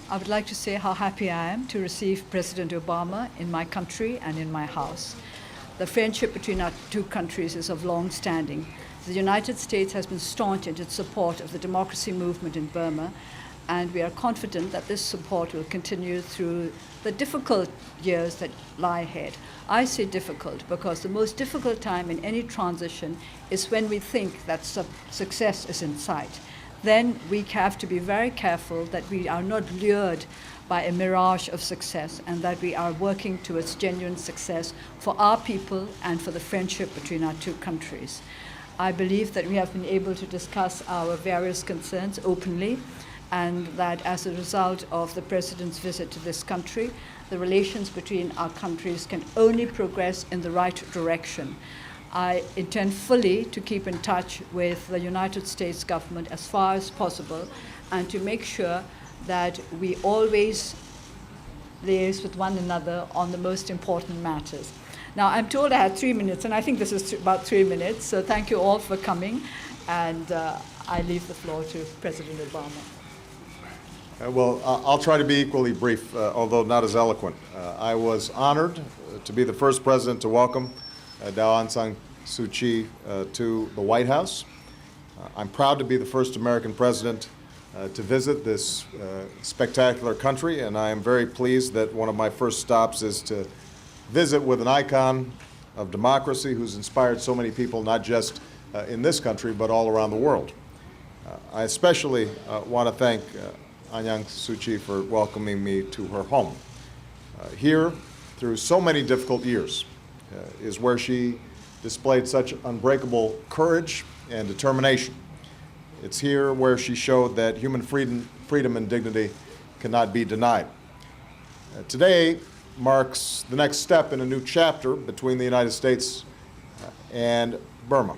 I would like to say how happy I am to receive President Obama in my country and in my house. The friendship between our two countries is of long standing. The United States has been staunch in its support of the democracy movement in Burma, and we are confident that this support will continue through the difficult years that lie ahead. I say difficult because the most difficult time in any transition is when we think that success is in sight. Then we have to be very careful that we are not lured by a mirage of success and that we are working towards genuine success for our people and for the friendship between our two countries. I believe that we have been able to discuss our various concerns openly, and that as a result of the President's visit to this country, the relations between our countries can only progress in the right direction. I intend fully to keep in touch with the United States government as far as possible and to make sure that we always liaise with one another on the most important matters. Now, I'm told I had 3 minutes, and I think this is about 3 minutes, so thank you all for coming, and I leave the floor to President Obama. Well, I'll try to be equally brief, although not as eloquent. I was honored to be the first president to welcome Aung San Suu Kyi to the White House. I'm proud to be the first American president to visit this spectacular country, and I am very pleased that one of my first stops is to visit with an icon of democracy who's inspired so many people, not just in this country, but all around the world. I especially want to thank Aung San Suu Kyi for welcoming me to her home. Here, through so many difficult years, is where she displayed such unbreakable courage and determination. It's here where she showed that human freedom and dignity cannot be denied. Today marks the next step in a new chapter between the United States and Burma.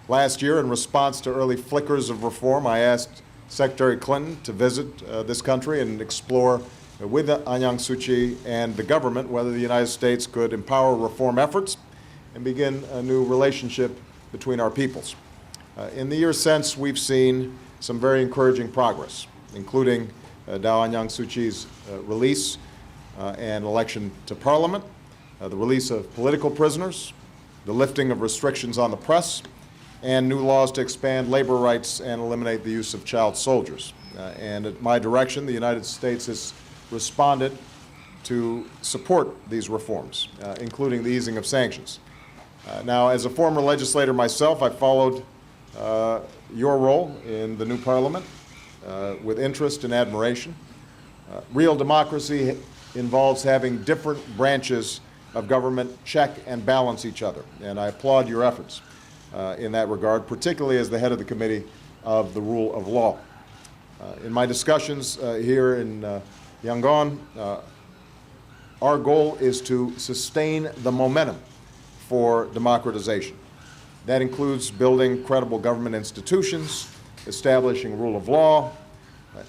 Last year, in response to early flickers of reform, I asked Secretary Clinton to visit this country and explore with Aung San Suu Kyi and the government whether the United States could empower reform efforts and begin a new relationship between our peoples. In the years since, we've seen some very encouraging progress, including Aung San Suu Kyi's release and election to Parliament, the release of political prisoners, the lifting of restrictions on the press, and new laws to expand labor rights and eliminate the use of child soldiers. And at my direction, the United States has responded to support these reforms, including the easing of sanctions. Now, as a former legislator myself, I followed your role in the new parliament with interest and admiration. Real democracy involves having different branches of government check and balance each other, and I applaud your efforts in that regard, particularly as the head of the Committee of the Rule of Law. In my discussions here in Yangon, our goal is to sustain the momentum for democratization. That includes building credible government institutions, establishing rule of law,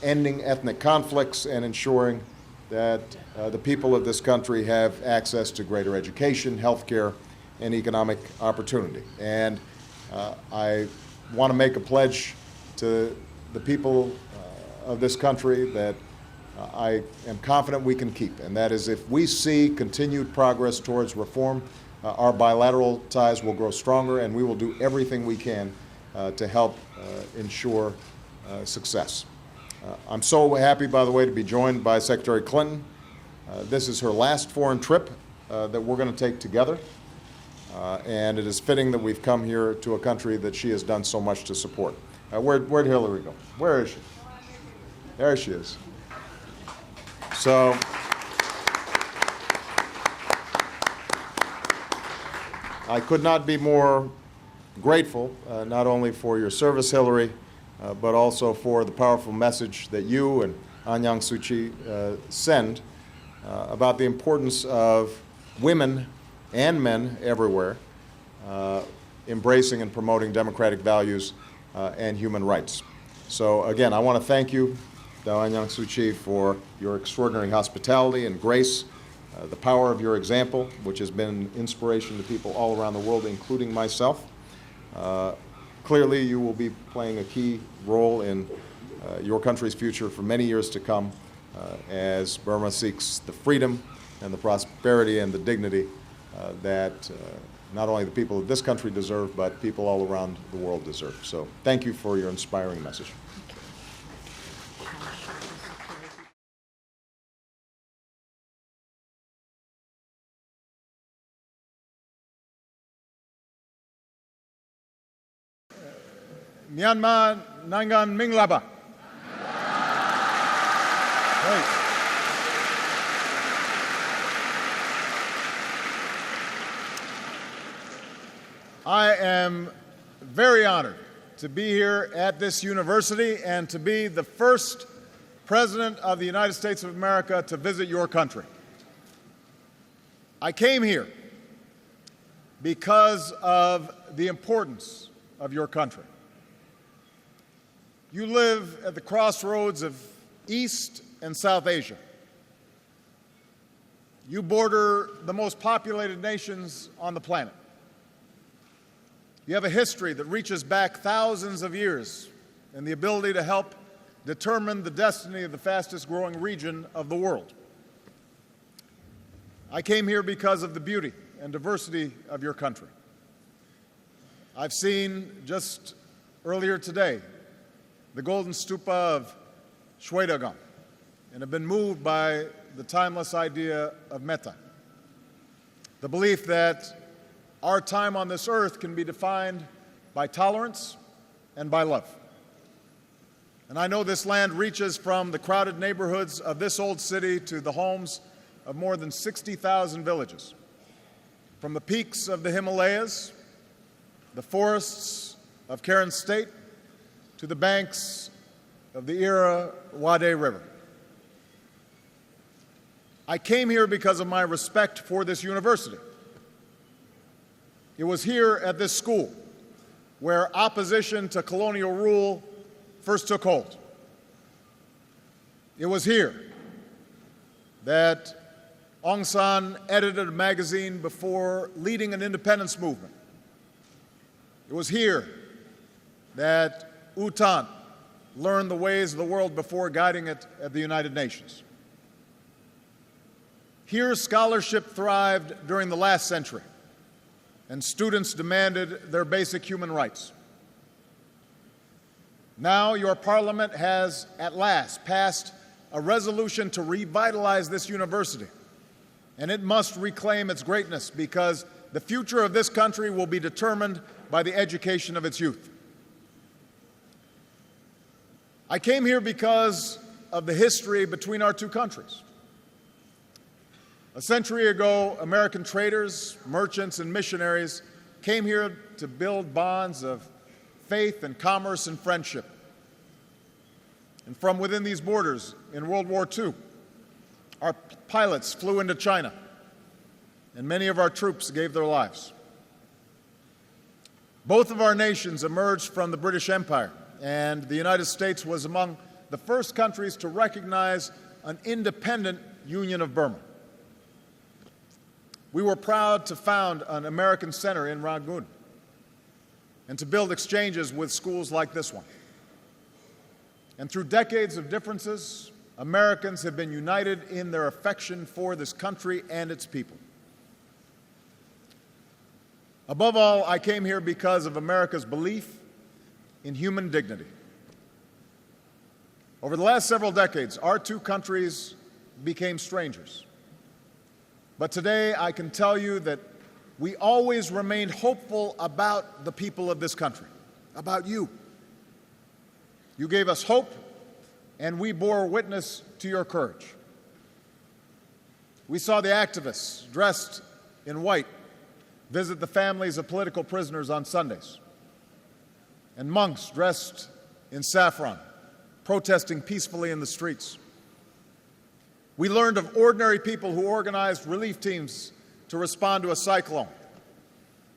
ending ethnic conflicts, and ensuring that the people of this country have access to greater education, health care, and economic opportunity. And I want to make a pledge to the people of this country that I am confident we can keep, and that is if we see continued progress towards reform, our bilateral ties will grow stronger, and we will do everything we can to help ensure success. I'm so happy, by the way, to be joined by Secretary Clinton. This is her last foreign trip that we're going to take together. And it is fitting that we've come here to a country that she has done so much to support. Where'd Hillary go? Where is she? There she is. So, I could not be more grateful, not only for your service, Hillary, but also for the powerful message that you and Aung San Suu Kyi send about the importance of women and men everywhere embracing and promoting democratic values and human rights. So again, I want to thank you, Aung San Suu Kyi, for your extraordinary hospitality and grace, the power of your example, which has been an inspiration to people all around the world, including myself. Clearly, you will be playing a key role in your country's future for many years to come, as Burma seeks the freedom and the prosperity and the dignity that not only the people of this country deserve, but people all around the world deserve. So thank you for your inspiring message. Myanmar Yangon Minglaba. I am very honored to be here at this university and to be the first President of the United States of America to visit your country. I came here because of the importance of your country. You live at the crossroads of East and South Asia. You border the most populated nations on the planet. You have a history that reaches back thousands of years and the ability to help determine the destiny of the fastest growing region of the world. I came here because of the beauty and diversity of your country. I've seen just earlier today the golden stupa of Shwedagon and have been moved by the timeless idea of metta, the belief that our time on this earth can be defined by tolerance and by love. And I know this land reaches from the crowded neighborhoods of this old city to the homes of more than 60,000 villages, from the peaks of the Himalayas, the forests of Karen State, to the banks of the Irrawaddy River. I came here because of my respect for this university. It was here at this school where opposition to colonial rule first took hold. It was here that Aung San edited a magazine before leading an independence movement. It was here that U Thant learned the ways of the world before guiding it at the United Nations. Here, scholarship thrived during the last century, and students demanded their basic human rights. Now, your parliament has at last passed a resolution to revitalize this university, and it must reclaim its greatness because the future of this country will be determined by the education of its youth. I came here because of the history between our two countries. A century ago, American traders, merchants, and missionaries came here to build bonds of faith and commerce and friendship. And from within these borders, in World War II, our pilots flew into China, and many of our troops gave their lives. Both of our nations emerged from the British Empire, and the United States was among the first countries to recognize an independent Union of Burma. We were proud to found an American center in Rangoon and to build exchanges with schools like this one. And through decades of differences, Americans have been united in their affection for this country and its people. Above all, I came here because of America's belief in human dignity. Over the last several decades, our two countries became strangers. But today, I can tell you that we always remained hopeful about the people of this country, about you. You gave us hope, and we bore witness to your courage. We saw the activists dressed in white visit the families of political prisoners on Sundays, and monks dressed in saffron, protesting peacefully in the streets. We learned of ordinary people who organized relief teams to respond to a cyclone,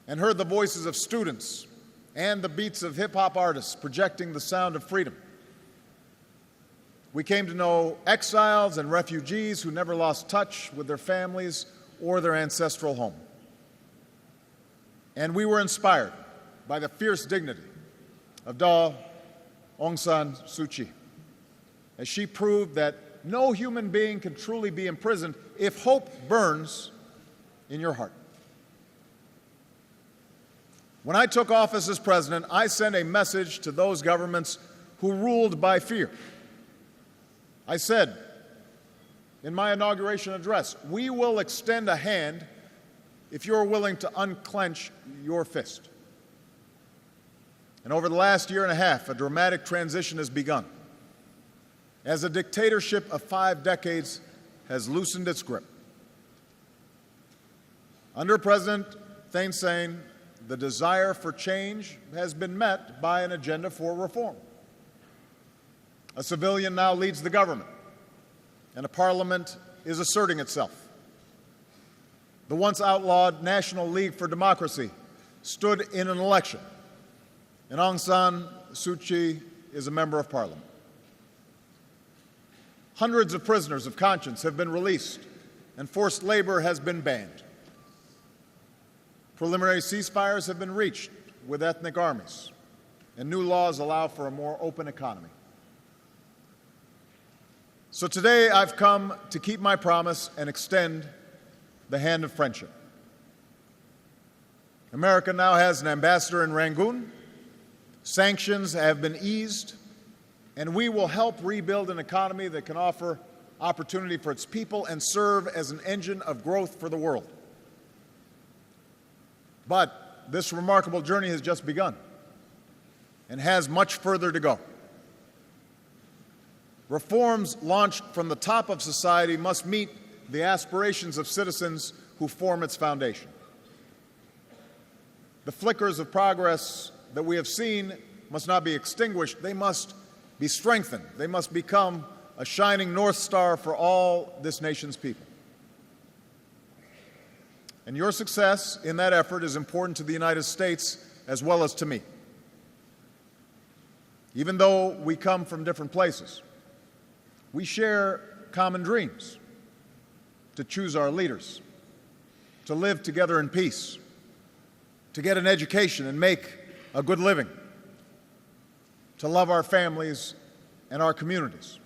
and heard the voices of students and the beats of hip-hop artists projecting the sound of freedom. We came to know exiles and refugees who never lost touch with their families or their ancestral home. And we were inspired by the fierce dignity of Aung San Suu Kyi, as she proved that no human being can truly be imprisoned if hope burns in your heart. When I took office as president, I sent a message to those governments who ruled by fear. I said in my inauguration address, we will extend a hand if you're willing to unclench your fist. And over the last year and a half, a dramatic transition has begun, as a dictatorship of 5 decades has loosened its grip. Under President Thein Sein, the desire for change has been met by an agenda for reform. A civilian now leads the government, and a parliament is asserting itself. The once outlawed National League for Democracy stood in an election, and Aung San Suu Kyi is a member of parliament. Hundreds of prisoners of conscience have been released, and forced labor has been banned. Preliminary ceasefires have been reached with ethnic armies, and new laws allow for a more open economy. So today I've come to keep my promise and extend the hand of friendship. America now has an ambassador in Rangoon. Sanctions have been eased, and we will help rebuild an economy that can offer opportunity for its people and serve as an engine of growth for the world. But this remarkable journey has just begun and has much further to go. Reforms launched from the top of society must meet the aspirations of citizens who form its foundation. The flickers of progress that we have seen must not be extinguished. They must be strengthened. They must become a shining North Star for all this nation's people. And your success in that effort is important to the United States as well as to me. Even though we come from different places, we share common dreams: to choose our leaders, to live together in peace, to get an education and make a good living, to love our families and our communities.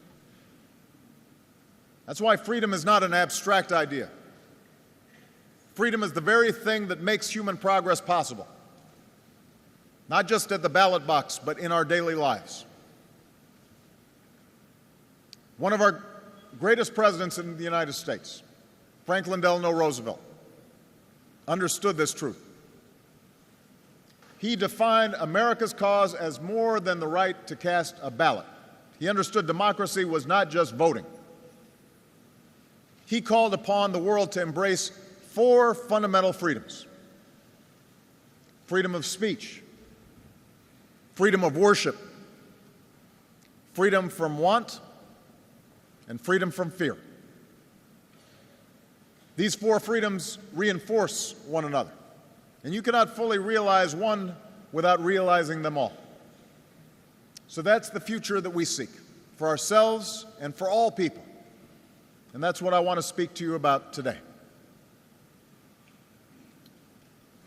That's why freedom is not an abstract idea. Freedom is the very thing that makes human progress possible, not just at the ballot box, but in our daily lives. One of our greatest presidents in the United States, Franklin Delano Roosevelt, understood this truth. He defined America's cause as more than the right to cast a ballot. He understood democracy was not just voting. He called upon the world to embrace 4 fundamental freedoms: freedom of speech, freedom of worship, freedom from want, and freedom from fear. These 4 freedoms reinforce one another, and you cannot fully realize one without realizing them all. So that's the future that we seek for ourselves and for all people, and that's what I want to speak to you about today.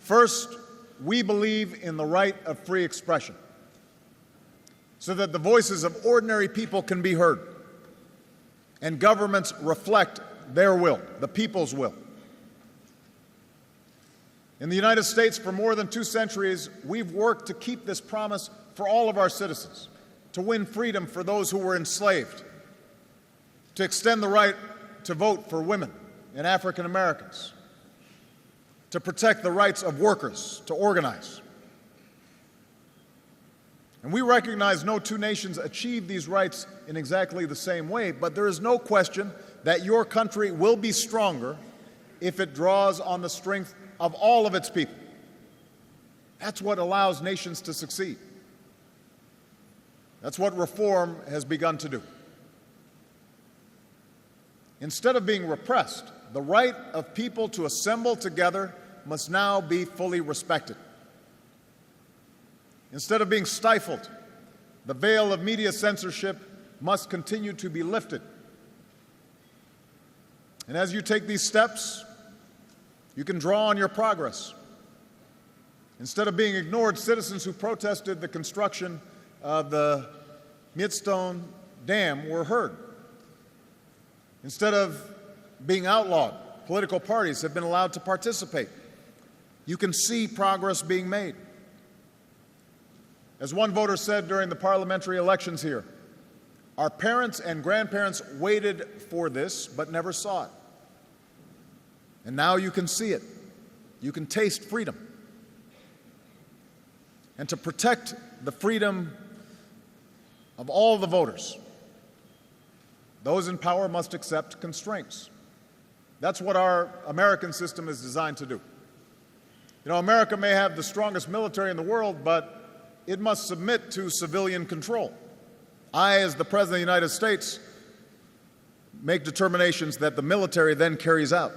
First, we believe in the right of free expression so that the voices of ordinary people can be heard and governments reflect their will, the people's will. In the United States, for more than 2 centuries, we've worked to keep this promise for all of our citizens, to win freedom for those who were enslaved, to extend the right to vote for women and African Americans, to protect the rights of workers to organize. And we recognize no 2 nations achieve these rights in exactly the same way, but there is no question that your country will be stronger if it draws on the strength of all of its people. That's what allows nations to succeed. That's what reform has begun to do. Instead of being repressed, the right of people to assemble together must now be fully respected. Instead of being stifled, the veil of media censorship must continue to be lifted. And as you take these steps, you can draw on your progress. Instead of being ignored, citizens who protested the construction of the Midstone Dam were heard. Instead of being outlawed, political parties have been allowed to participate. You can see progress being made. As one voter said during the parliamentary elections here, our parents and grandparents waited for this but never saw it. And now you can see it. You can taste freedom. And to protect the freedom of all the voters, those in power must accept constraints. That's what our American system is designed to do. You know, America may have the strongest military in the world, but it must submit to civilian control. I, as the President of the United States, make determinations that the military then carries out,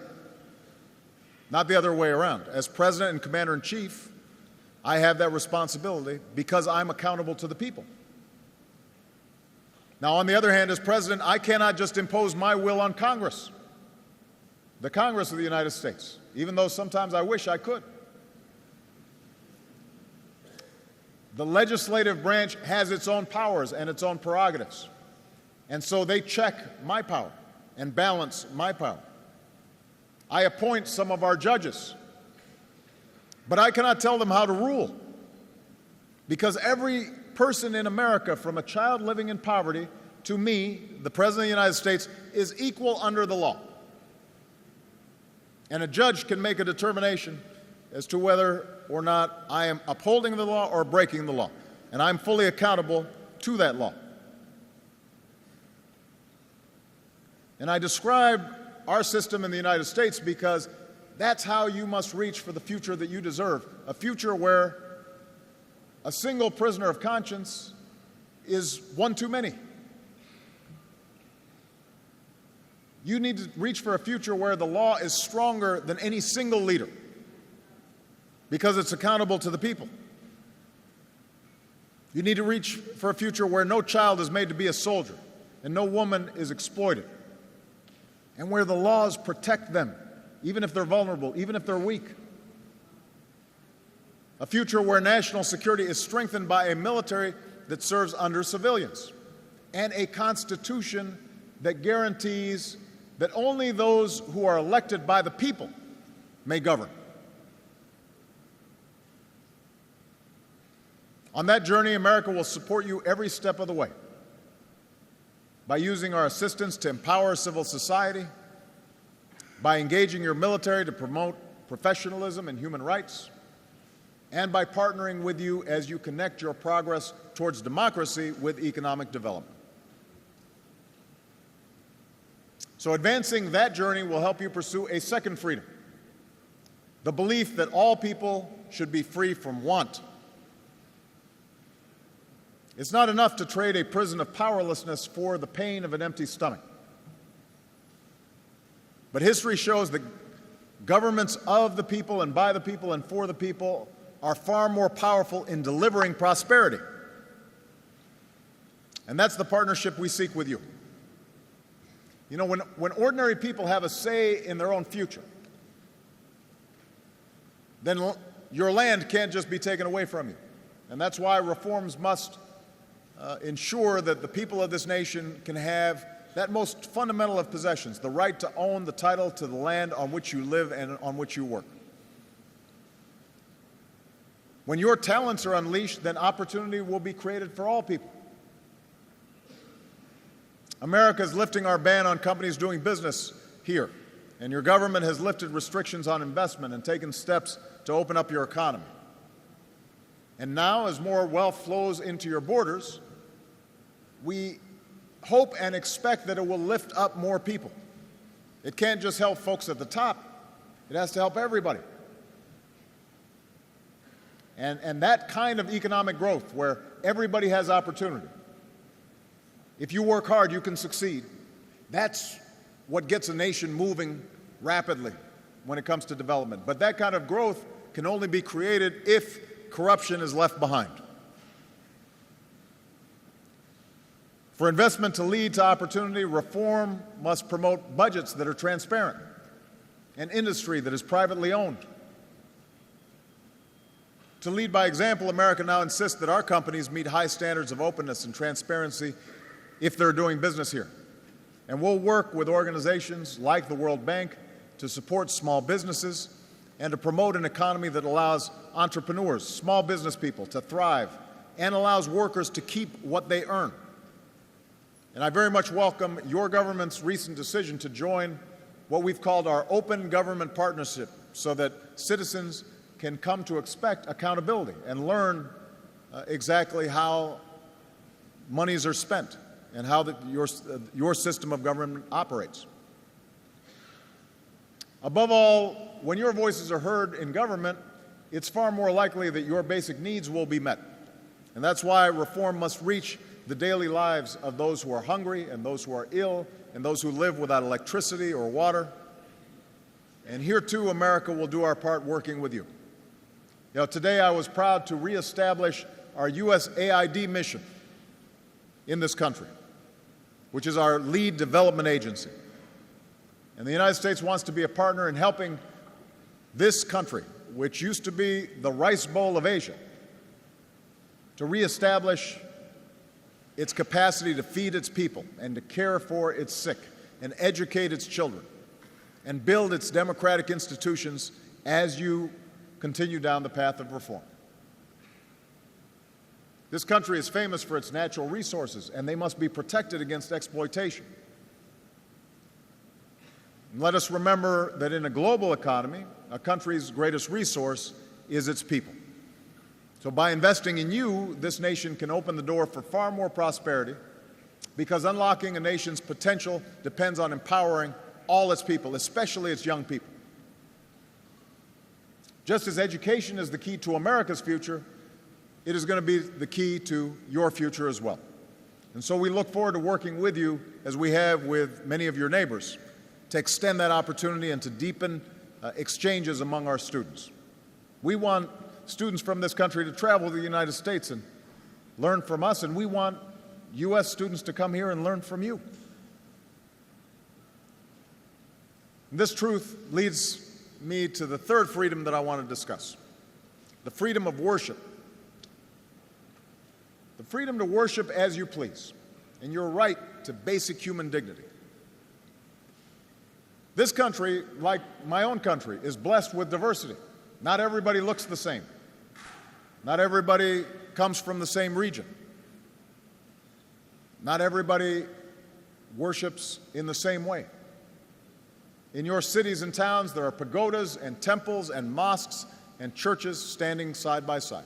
not the other way around. As President and Commander-in-Chief, I have that responsibility because I'm accountable to the people. Now, on the other hand, as President, I cannot just impose my will on Congress, the Congress of the United States, even though sometimes I wish I could. The legislative branch has its own powers and its own prerogatives, and so they check my power and balance my power. I appoint some of our judges, but I cannot tell them how to rule, because every person in America, from a child living in poverty to me, the President of the United States, is equal under the law. And a judge can make a determination as to whether or not I am upholding the law or breaking the law. And I'm fully accountable to that law. And I describe our system in the United States because that's how you must reach for the future that you deserve, a future where a single prisoner of conscience is one too many. You need to reach for a future where the law is stronger than any single leader because it's accountable to the people. You need to reach for a future where no child is made to be a soldier and no woman is exploited, and where the laws protect them, even if they're vulnerable, even if they're weak. A future where national security is strengthened by a military that serves under civilians, and a constitution that guarantees that only those who are elected by the people may govern. On that journey, America will support you every step of the way by using our assistance to empower civil society, by engaging your military to promote professionalism and human rights, and by partnering with you as you connect your progress towards democracy with economic development. So advancing that journey will help you pursue a second freedom, the belief that all people should be free from want. It's not enough to trade a prison of powerlessness for the pain of an empty stomach. But history shows that governments of the people and by the people and for the people are far more powerful in delivering prosperity. And that's the partnership we seek with you. You know, when ordinary people have a say in their own future, then your land can't just be taken away from you. And that's why reforms must ensure that the people of this nation can have that most fundamental of possessions, the right to own the title to the land on which you live and on which you work. When your talents are unleashed, then opportunity will be created for all people. America is lifting our ban on companies doing business here, and your government has lifted restrictions on investment and taken steps to open up your economy. And now, as more wealth flows into your borders, we hope and expect that it will lift up more people. It can't just help folks at the top. It has to help everybody. And that kind of economic growth where everybody has opportunity, if you work hard, you can succeed. That's what gets a nation moving rapidly when it comes to development. But that kind of growth can only be created if corruption is left behind. For investment to lead to opportunity, reform must promote budgets that are transparent and industry that is privately owned. To lead by example, America now insists that our companies meet high standards of openness and transparency if they're doing business here. And we'll work with organizations like the World Bank to support small businesses and to promote an economy that allows entrepreneurs, small business people, to thrive and allows workers to keep what they earn. And I very much welcome your government's recent decision to join what we've called our open government partnership so that citizens can come to expect accountability and learn exactly how monies are spent and how your system of government operates. Above all, when your voices are heard in government, it's far more likely that your basic needs will be met. And that's why reform must reach the daily lives of those who are hungry and those who are ill and those who live without electricity or water. And here, too, America will do our part working with you. Today I was proud to reestablish our USAID mission in this country, which is our lead development agency. And the United States wants to be a partner in helping this country, which used to be the Rice Bowl of Asia, to reestablish its capacity to feed its people and to care for its sick and educate its children and build its democratic institutions as you continue down the path of reform. This country is famous for its natural resources, and they must be protected against exploitation. And let us remember that in a global economy, a country's greatest resource is its people. So by investing in you, this nation can open the door for far more prosperity, because unlocking a nation's potential depends on empowering all its people, especially its young people. Just as education is the key to America's future, it is going to be the key to your future as well. And so we look forward to working with you, as we have with many of your neighbors, to extend that opportunity and to deepen exchanges among our students. We want students from this country to travel to the United States and learn from us, and we want U.S. students to come here and learn from you. And this truth leads me to the third freedom that I want to discuss, the freedom of worship. The freedom to worship as you please, and your right to basic human dignity. This country, like my own country, is blessed with diversity. Not everybody looks the same. Not everybody comes from the same region. Not everybody worships in the same way. In your cities and towns, there are pagodas and temples and mosques and churches standing side by side.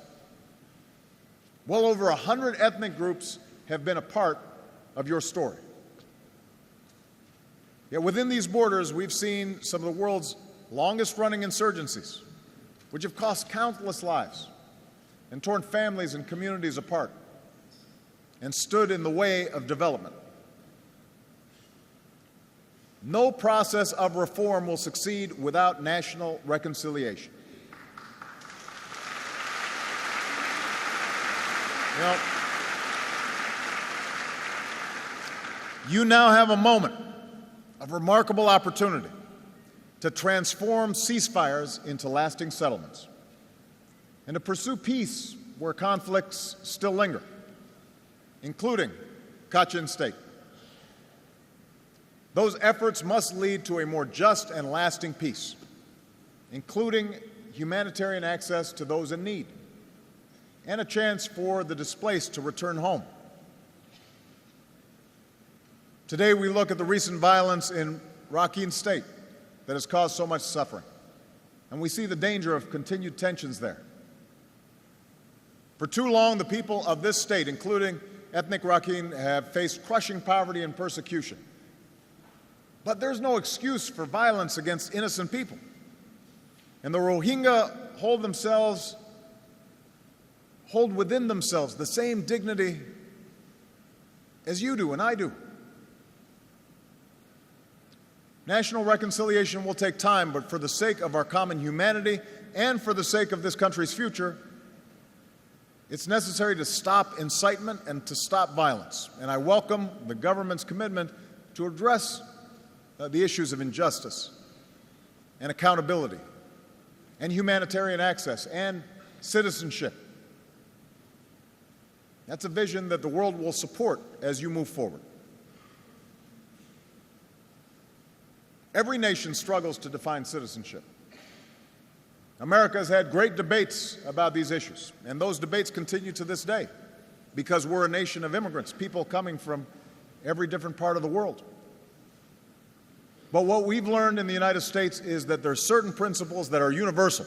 Well over 100 ethnic groups have been a part of your story. Yet within these borders, we've seen some of the world's longest-running insurgencies, which have cost countless lives and torn families and communities apart and stood in the way of development. No process of reform will succeed without national reconciliation. You now have a moment of remarkable opportunity to transform ceasefires into lasting settlements and to pursue peace where conflicts still linger, including Kachin State. Those efforts must lead to a more just and lasting peace, including humanitarian access to those in need and a chance for the displaced to return home. Today we look at the recent violence in Rakhine State that has caused so much suffering, and we see the danger of continued tensions there. For too long, the people of this state, including ethnic Rakhine, have faced crushing poverty and persecution. But there's no excuse for violence against innocent people. And the Rohingya hold within themselves the same dignity as you do and I do. National reconciliation will take time, but for the sake of our common humanity and for the sake of this country's future, it's necessary to stop incitement and to stop violence. And I welcome the government's commitment to address the issues of injustice and accountability and humanitarian access and citizenship. That's a vision that the world will support as you move forward. Every nation struggles to define citizenship. America has had great debates about these issues, and those debates continue to this day because we're a nation of immigrants, people coming from every different part of the world. But what we've learned in the United States is that there are certain principles that are universal,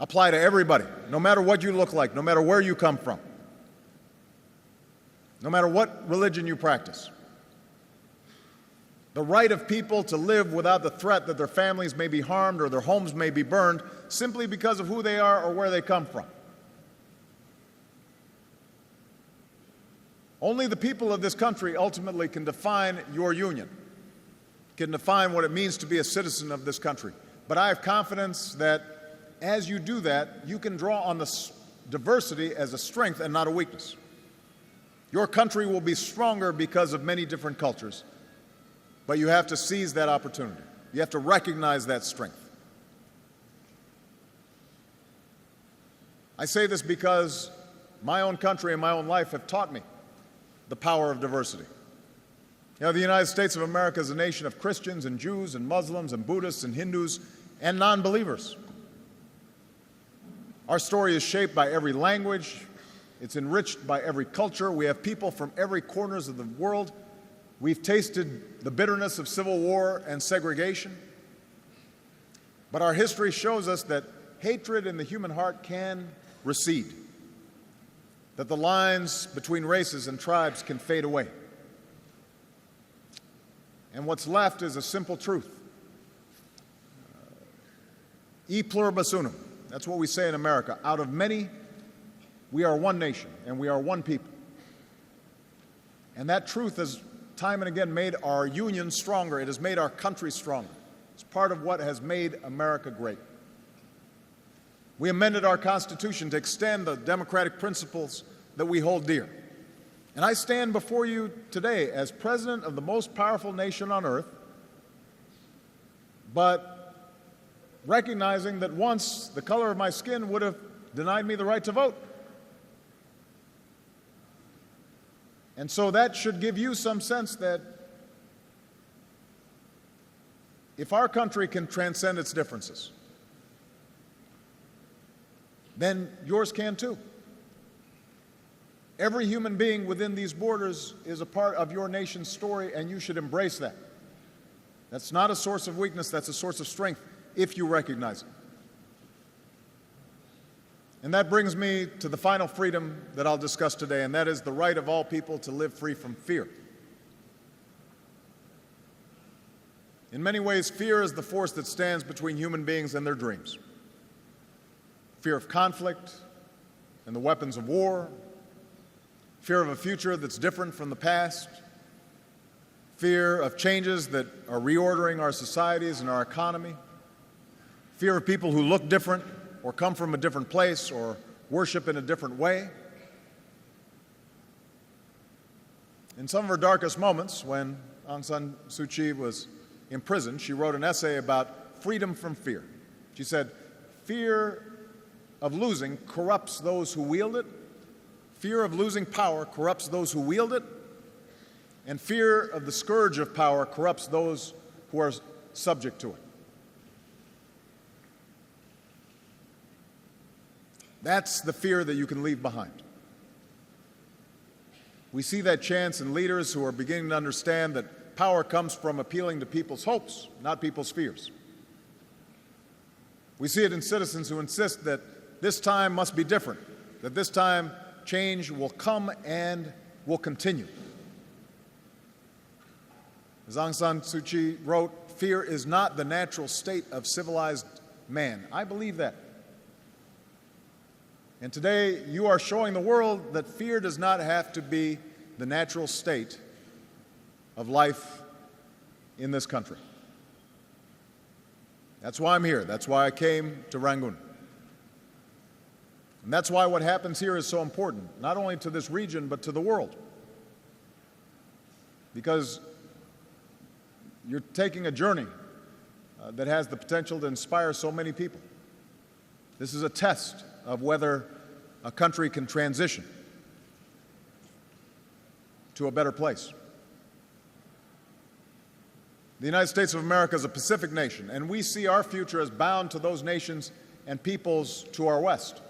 apply to everybody, no matter what you look like, no matter where you come from, no matter what religion you practice. The right of people to live without the threat that their families may be harmed or their homes may be burned simply because of who they are or where they come from. Only the people of this country ultimately can define your union, can define what it means to be a citizen of this country. But I have confidence that as you do that, you can draw on the diversity as a strength and not a weakness. Your country will be stronger because of many different cultures, but you have to seize that opportunity. You have to recognize that strength. I say this because my own country and my own life have taught me the power of diversity. You know, the United States of America is a nation of Christians and Jews and Muslims and Buddhists and Hindus and non-believers. Our story is shaped by every language. It's enriched by every culture. We have people from every corners of the world. We've tasted the bitterness of civil war and segregation. But our history shows us that hatred in the human heart can recede, that the lines between races and tribes can fade away. And what's left is a simple truth. E pluribus unum. That's what we say in America. Out of many, we are one nation, and we are one people. And that truth has time and again made our union stronger. It has made our country stronger. It's part of what has made America great. We amended our Constitution to extend the democratic principles that we hold dear. And I stand before you today as president of the most powerful nation on earth, but recognizing that once the color of my skin would have denied me the right to vote. And so that should give you some sense that if our country can transcend its differences, then yours can too. Every human being within these borders is a part of your nation's story, and you should embrace that. That's not a source of weakness, that's a source of strength if you recognize it. And that brings me to the final freedom that I'll discuss today, and that is the right of all people to live free from fear. In many ways, fear is the force that stands between human beings and their dreams. Fear of conflict and the weapons of war, fear of a future that's different from the past, fear of changes that are reordering our societies and our economy, fear of people who look different or come from a different place or worship in a different way. In some of her darkest moments, when Aung San Suu Kyi was imprisoned, she wrote an essay about freedom from fear. She said, "Fear of losing corrupts those who wield it. Fear of losing power corrupts those who wield it. And fear of the scourge of power corrupts those who are subject to it." That's the fear that you can leave behind. We see that chance in leaders who are beginning to understand that power comes from appealing to people's hopes, not people's fears. We see it in citizens who insist that this time must be different, that this time change will come and will continue. As Aung San Suu Kyi wrote, "Fear is not the natural state of civilized man." I believe that. And today, you are showing the world that fear does not have to be the natural state of life in this country. That's why I'm here. That's why I came to Rangoon. And that's why what happens here is so important, not only to this region, but to the world. Because you're taking a journey that has the potential to inspire so many people. This is a test of whether a country can transition to a better place. The United States of America is a Pacific nation, and we see our future as bound to those nations and peoples to our west.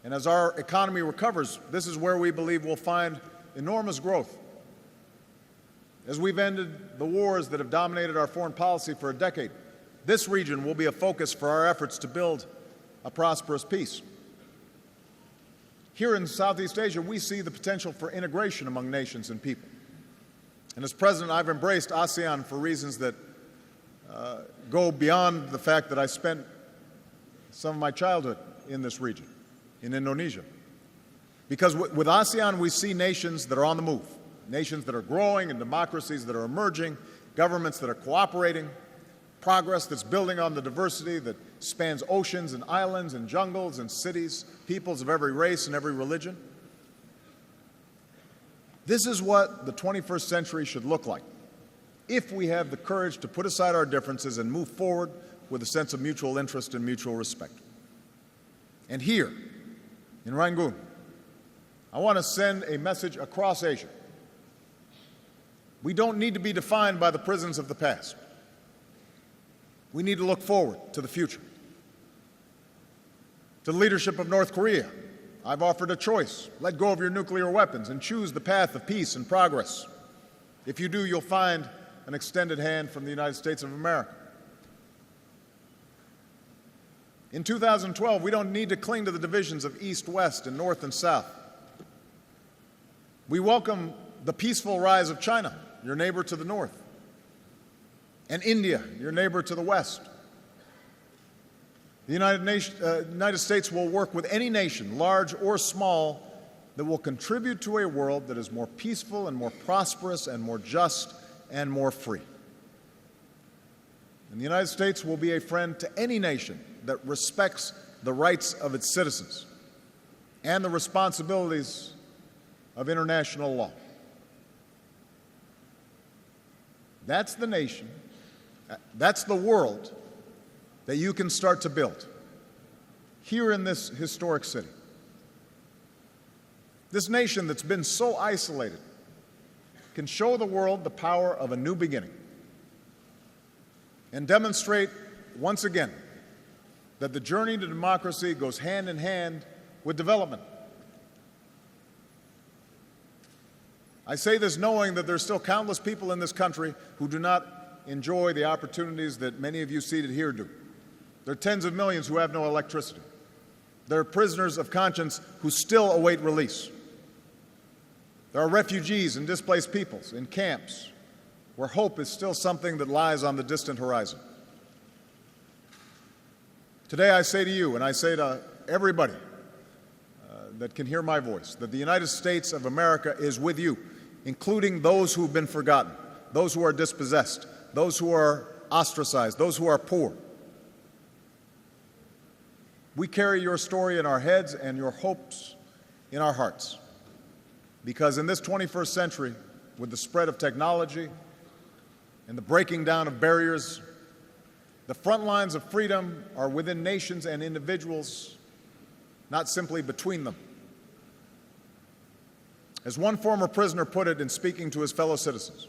And as our economy recovers, this is where we believe we'll find enormous growth. As we've ended the wars that have dominated our foreign policy for a decade, this region will be a focus for our efforts to build a prosperous peace. Here in Southeast Asia, we see the potential for integration among nations and people. And as president, I've embraced ASEAN for reasons that go beyond the fact that I spent some of my childhood in this region, in Indonesia. Because with ASEAN, we see nations that are on the move, nations that are growing and democracies that are emerging, governments that are cooperating, progress that's building on the diversity that spans oceans and islands and jungles and cities, peoples of every race and every religion. This is what the 21st century should look like if we have the courage to put aside our differences and move forward with a sense of mutual interest and mutual respect. And here, in Rangoon, I want to send a message across Asia. We don't need to be defined by the prisons of the past. We need to look forward to the future. To the leadership of North Korea, I've offered a choice. Let go of your nuclear weapons and choose the path of peace and progress. If you do, you'll find an extended hand from the United States of America. In 2012, we don't need to cling to the divisions of East, West, and North and South. We welcome the peaceful rise of China, your neighbor to the north, and India, your neighbor to the west. The United States will work with any nation, large or small, that will contribute to a world that is more peaceful and more prosperous and more just and more free. And the United States will be a friend to any nation that respects the rights of its citizens and the responsibilities of international law. That's the nation, that's the world that you can start to build here in this historic city. This nation that's been so isolated can show the world the power of a new beginning and demonstrate once again that the journey to democracy goes hand in hand with development. I say this knowing that there's still countless people in this country who do not enjoy the opportunities that many of you seated here do. There are tens of millions who have no electricity. There are prisoners of conscience who still await release. There are refugees and displaced peoples in camps where hope is still something that lies on the distant horizon. Today I say to you, and I say to everybody that can hear my voice, that the United States of America is with you, including those who've been forgotten, those who are dispossessed, those who are ostracized, those who are poor. We carry your story in our heads and your hopes in our hearts. Because in this 21st century, with the spread of technology and the breaking down of barriers, the front lines of freedom are within nations and individuals, not simply between them. As one former prisoner put it in speaking to his fellow citizens,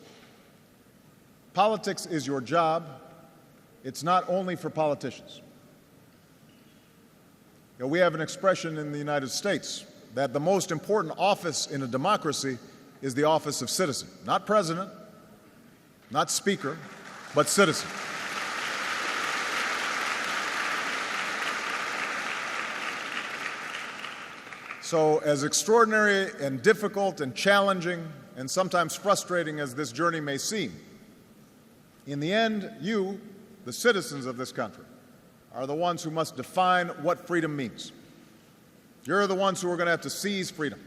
politics is your job. It's not only for politicians. We have an expression in the United States that the most important office in a democracy is the office of citizen. Not president, not speaker, but citizen. So as extraordinary and difficult and challenging and sometimes frustrating as this journey may seem, in the end, you, the citizens of this country, are the ones who must define what freedom means. You're the ones who are going to have to seize freedom.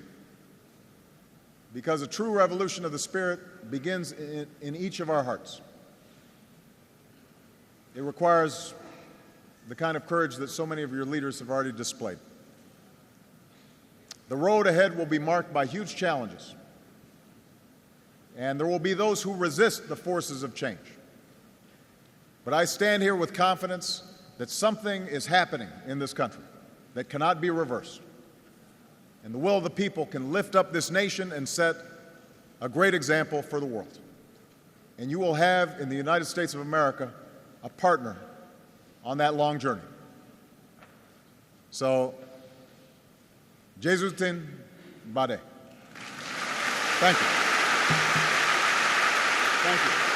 Because a true revolution of the spirit begins in each of our hearts. It requires the kind of courage that so many of your leaders have already displayed. The road ahead will be marked by huge challenges. And there will be those who resist the forces of change. But I stand here with confidence that something is happening in this country that cannot be reversed. And the will of the people can lift up this nation and set a great example for the world. and you will have in the United States of America a partner on that long journey. So, Jesutin Bade. Thank you. Thank you.